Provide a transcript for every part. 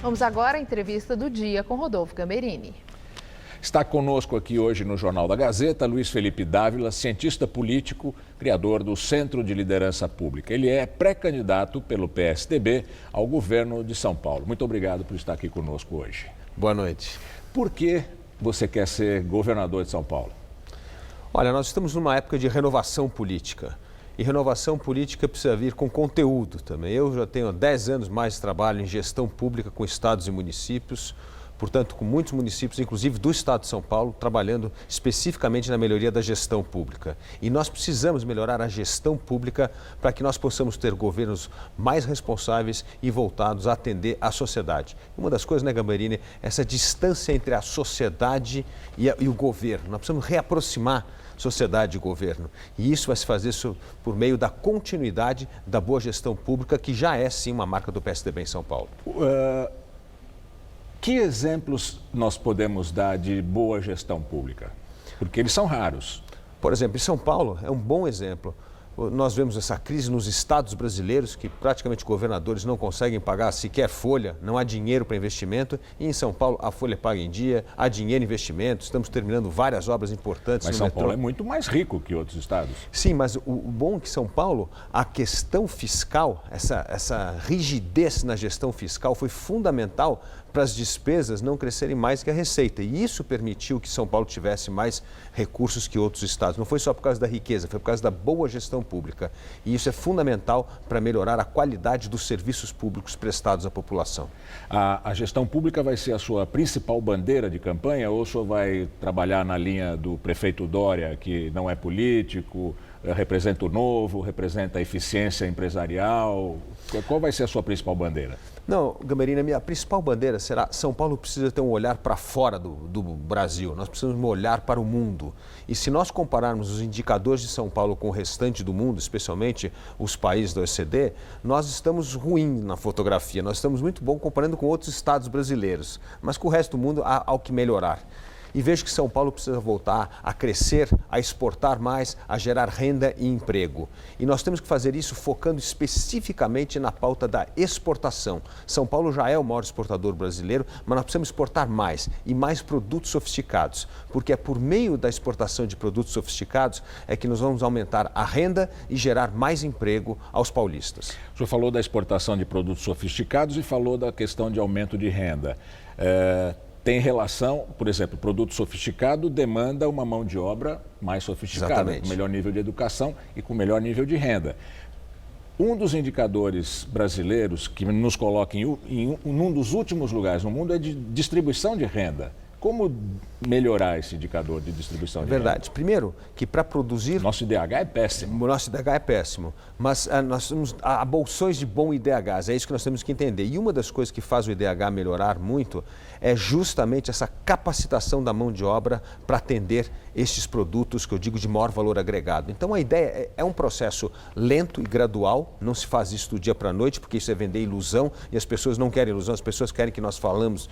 Vamos agora à entrevista do dia com Rodolfo Gamberini. Está conosco aqui hoje no Jornal da Gazeta, Luiz Felipe Dávila, cientista político, criador do Centro de Liderança Pública. Ele é pré-candidato pelo PSDB ao governo de São Paulo. Muito obrigado por estar aqui conosco hoje. Boa noite. Por que você quer ser governador de São Paulo? Olha, nós estamos numa época de renovação política. E renovação política precisa vir com conteúdo também. Eu já tenho 10 anos mais de trabalho em gestão pública com estados e municípios, portanto, com muitos municípios, inclusive do estado de São Paulo, trabalhando especificamente na melhoria da gestão pública. E nós precisamos melhorar a gestão pública para que nós possamos ter governos mais responsáveis e voltados a atender a sociedade. Uma das coisas, né, Gamberini, essa distância entre a sociedade e o governo. Nós precisamos reaproximar sociedade e governo. E isso vai se fazer por meio da continuidade da boa gestão pública, que já é, sim, uma marca do PSDB em São Paulo. Que exemplos nós podemos dar de boa gestão pública? Porque eles são raros. Por exemplo, em São Paulo é um bom exemplo. Nós vemos essa crise nos estados brasileiros, que praticamente governadores não conseguem pagar sequer folha, não há dinheiro para investimento. E em São Paulo a folha é paga em dia, há dinheiro em investimento, estamos terminando várias obras importantes. Mas São Paulo é muito mais rico que outros estados. Sim, mas o bom é que São Paulo, a questão fiscal, essa rigidez na gestão fiscal foi fundamental para as despesas não crescerem mais que a receita. E isso permitiu que São Paulo tivesse mais recursos que outros estados. Não foi só por causa da riqueza, foi por causa da boa gestão pública. E isso é fundamental para melhorar a qualidade dos serviços públicos prestados à população. A gestão pública vai ser a sua principal bandeira de campanha ou o senhor vai trabalhar na linha do prefeito Dória, que não é político, representa o novo, representa a eficiência empresarial? Qual vai ser a sua principal bandeira? Não, Gamberini, a minha principal bandeira será: São Paulo precisa ter um olhar para fora do Brasil, nós precisamos um olhar para o mundo. E se nós compararmos os indicadores de São Paulo com o restante do mundo, especialmente os países da OECD, nós estamos ruins na fotografia, nós estamos muito bom comparando com outros estados brasileiros, mas com o resto do mundo há o que melhorar. E vejo que São Paulo precisa voltar a crescer, a exportar mais, a gerar renda e emprego. E nós temos que fazer isso focando especificamente na pauta da exportação. São Paulo já é o maior exportador brasileiro, mas nós precisamos exportar mais e mais produtos sofisticados, porque é por meio da exportação de produtos sofisticados é que nós vamos aumentar a renda e gerar mais emprego aos paulistas. O senhor falou da exportação de produtos sofisticados e falou da questão de aumento de renda. Tem relação, por exemplo, produto sofisticado demanda uma mão de obra mais sofisticada, Exatamente, com melhor nível de educação e com melhor nível de renda. Um dos indicadores brasileiros que nos coloca em um dos últimos lugares no mundo é de distribuição de renda. Como melhorar esse indicador de distribuição de renda? Verdade. Primeiro, que para produzir... Nosso IDH é péssimo. O nosso IDH é péssimo, mas nós temos bolsões de bom IDHs, é isso que nós temos que entender. E uma das coisas que faz o IDH melhorar muito é justamente essa capacitação da mão de obra para atender estes produtos que eu digo de maior valor agregado. Então a ideia é um processo lento e gradual, não se faz isso do dia para a noite, porque isso é vender ilusão e as pessoas não querem ilusão, as pessoas querem que nós falemos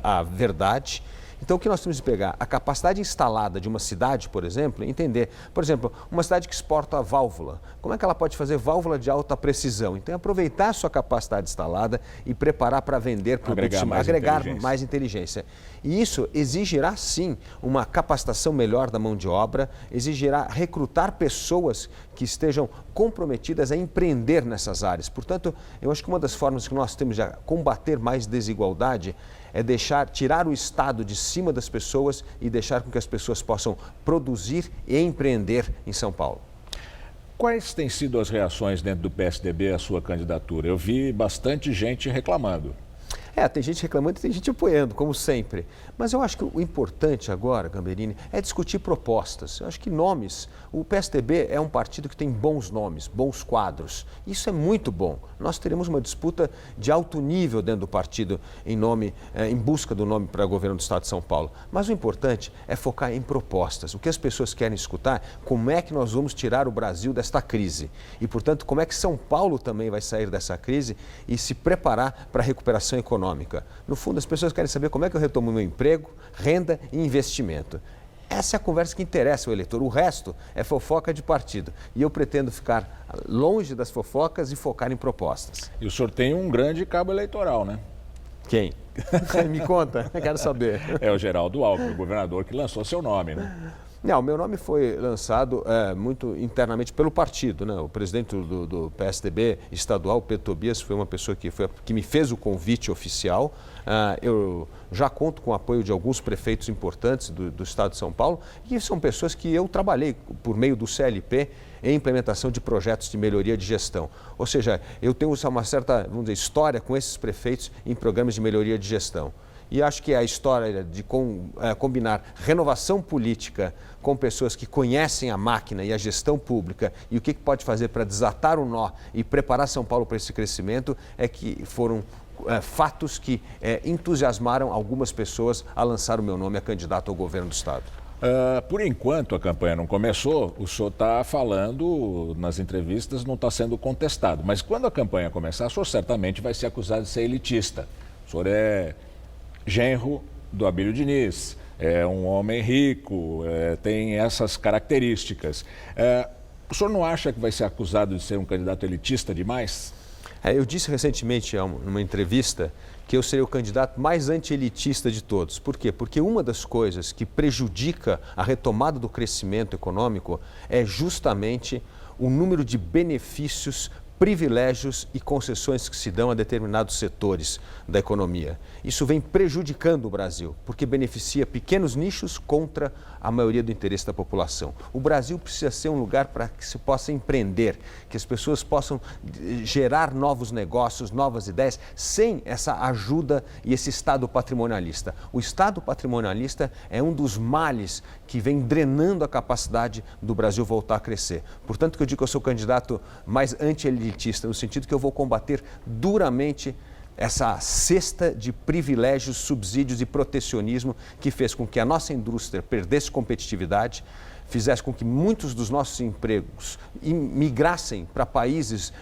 a verdade. Então, o que nós temos de pegar? A capacidade instalada de uma cidade, por exemplo, entender. Por exemplo, uma cidade que exporta válvula. Como é que ela pode fazer válvula de alta precisão? Então, aproveitar a sua capacidade instalada e preparar para vender produtos, agregar mais inteligência. E isso exigirá, sim, uma capacitação melhor da mão de obra, exigirá recrutar pessoas que estejam comprometidas a empreender nessas áreas. Portanto, eu acho que uma das formas que nós temos de combater mais desigualdade é tirar o Estado de cima das pessoas e deixar com que as pessoas possam produzir e empreender em São Paulo. Quais têm sido as reações dentro do PSDB à sua candidatura? Eu vi bastante gente reclamando. Tem gente reclamando e tem gente apoiando, como sempre. Mas eu acho que o importante agora, Gamberini, é discutir propostas. Eu acho que nomes, o PSDB é um partido que tem bons nomes, bons quadros. Isso é muito bom. Nós teremos uma disputa de alto nível dentro do partido em busca do nome para governo do Estado de São Paulo. Mas o importante é focar em propostas. O que as pessoas querem escutar, como é que nós vamos tirar o Brasil desta crise. E, portanto, como é que São Paulo também vai sair dessa crise e se preparar para a recuperação econômica. No fundo, as pessoas querem saber como é que eu retomo meu emprego, renda e investimento. Essa é a conversa que interessa ao eleitor. O resto é fofoca de partido. E eu pretendo ficar longe das fofocas e focar em propostas. E o senhor tem um grande cabo eleitoral, né? Quem? Me conta, eu quero saber. É o Geraldo Alckmin, o governador que lançou seu nome, né? Não, o meu nome foi lançado muito internamente pelo partido, né? O presidente do PSDB estadual, Pedro Tobias, foi uma pessoa que me fez o convite oficial. Eu já conto com o apoio de alguns prefeitos importantes do estado de São Paulo, e são pessoas que eu trabalhei por meio do CLP em implementação de projetos de melhoria de gestão. Ou seja, eu tenho uma certa, vamos dizer, história com esses prefeitos em programas de melhoria de gestão. E acho que a história de combinar renovação política com pessoas que conhecem a máquina e a gestão pública e o que pode fazer para desatar o nó e preparar São Paulo para esse crescimento é que foram fatos que entusiasmaram algumas pessoas a lançar o meu nome a candidato ao governo do Estado. Por enquanto a campanha não começou, o senhor está falando nas entrevistas, não está sendo contestado. Mas quando a campanha começar, o senhor certamente vai ser acusado de ser elitista. O senhor é genro do Abílio Diniz, é um homem rico, tem essas características. O senhor não acha que vai ser acusado de ser um candidato elitista demais? Eu disse recentemente, numa entrevista, que eu seria o candidato mais anti-elitista de todos. Por quê? Porque uma das coisas que prejudica a retomada do crescimento econômico é justamente o número de benefícios, privilégios e concessões que se dão a determinados setores da economia. Isso vem prejudicando o Brasil, porque beneficia pequenos nichos contra a maioria do interesse da população. O Brasil precisa ser um lugar para que se possa empreender, que as pessoas possam gerar novos negócios, novas ideias, sem essa ajuda e esse Estado patrimonialista. O Estado patrimonialista é um dos males que vem drenando a capacidade do Brasil voltar a crescer. Portanto, que eu digo que eu sou o candidato mais anti-elitista, no sentido que eu vou combater duramente essa cesta de privilégios, subsídios e protecionismo que fez com que a nossa indústria perdesse competitividade, fizesse com que muitos dos nossos empregos migrassem para países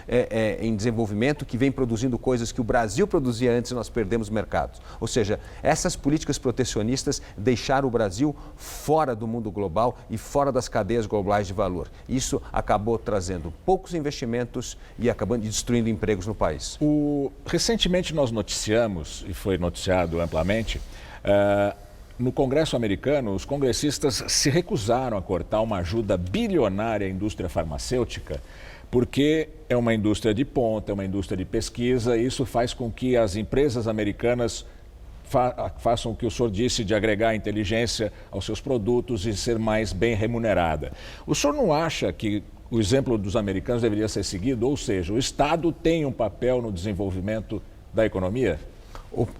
em desenvolvimento que vêm produzindo coisas que o Brasil produzia antes e nós perdemos mercados. Ou seja, essas políticas protecionistas deixaram o Brasil fora do mundo global e fora das cadeias globais de valor. Isso acabou trazendo poucos investimentos e acabando destruindo empregos no país. Recentemente nós noticiamos, e foi noticiado amplamente, no Congresso americano, os congressistas se recusaram a cortar uma ajuda bilionária à indústria farmacêutica, porque é uma indústria de ponta, é uma indústria de pesquisa, e isso faz com que as empresas americanas façam o que o senhor disse de agregar inteligência aos seus produtos e ser mais bem remunerada. O senhor não acha que o exemplo dos americanos deveria ser seguido? Ou seja, o Estado tem um papel no desenvolvimento da economia?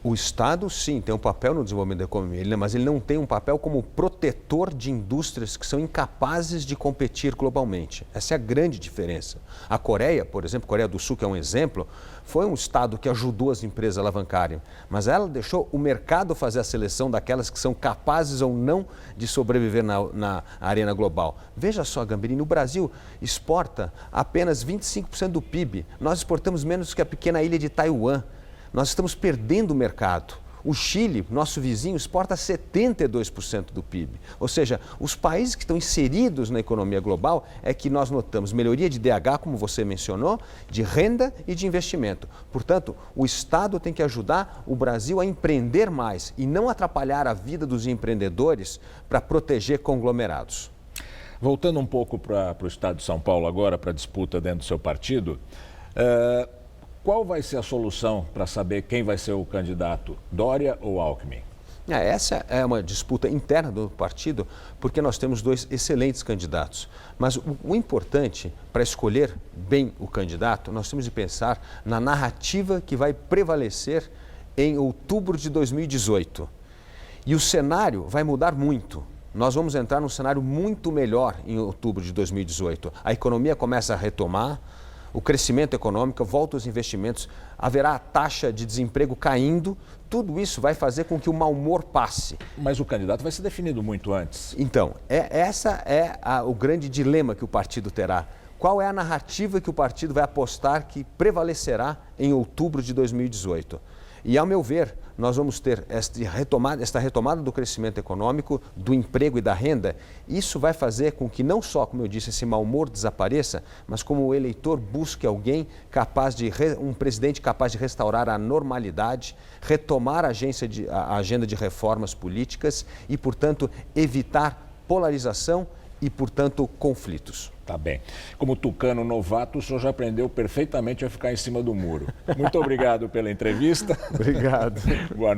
O Estado, sim, tem um papel no desenvolvimento da economia, mas ele não tem um papel como protetor de indústrias que são incapazes de competir globalmente. Essa é a grande diferença. A Coreia, por exemplo, Coreia do Sul, que é um exemplo, foi um Estado que ajudou as empresas a alavancarem, mas ela deixou o mercado fazer a seleção daquelas que são capazes ou não de sobreviver na arena global. Veja só, Gamberini, o Brasil exporta apenas 25% do PIB. Nós exportamos menos que a pequena ilha de Taiwan. Nós estamos perdendo o mercado. O Chile, nosso vizinho, exporta 72% do PIB. Ou seja, os países que estão inseridos na economia global é que nós notamos melhoria de DH, como você mencionou, de renda e de investimento. Portanto, o Estado tem que ajudar o Brasil a empreender mais e não atrapalhar a vida dos empreendedores para proteger conglomerados. Voltando um pouco para o estado de São Paulo agora, para a disputa dentro do seu partido, qual vai ser a solução para saber quem vai ser o candidato, Dória ou Alckmin? Essa é uma disputa interna do partido, porque nós temos dois excelentes candidatos. Mas o importante, para escolher bem o candidato, nós temos de pensar na narrativa que vai prevalecer em outubro de 2018. E o cenário vai mudar muito. Nós vamos entrar num cenário muito melhor em outubro de 2018. A economia começa a retomar, o crescimento econômico, volta os investimentos, haverá a taxa de desemprego caindo, tudo isso vai fazer com que o mau humor passe. Mas o candidato vai ser definido muito antes. Então, essa é o grande dilema que o partido terá. Qual é a narrativa que o partido vai apostar que prevalecerá em outubro de 2018? E, ao meu ver, nós vamos ter esta retomada do crescimento econômico, do emprego e da renda. Isso vai fazer com que não só, como eu disse, esse mau humor desapareça, mas como o eleitor busque alguém um presidente capaz de restaurar a normalidade, retomar a agenda de reformas políticas e, portanto, evitar polarização e, portanto, conflitos. Tá bem. Como tucano novato, o senhor já aprendeu perfeitamente a ficar em cima do muro. Muito obrigado pela entrevista. Obrigado. Boa noite.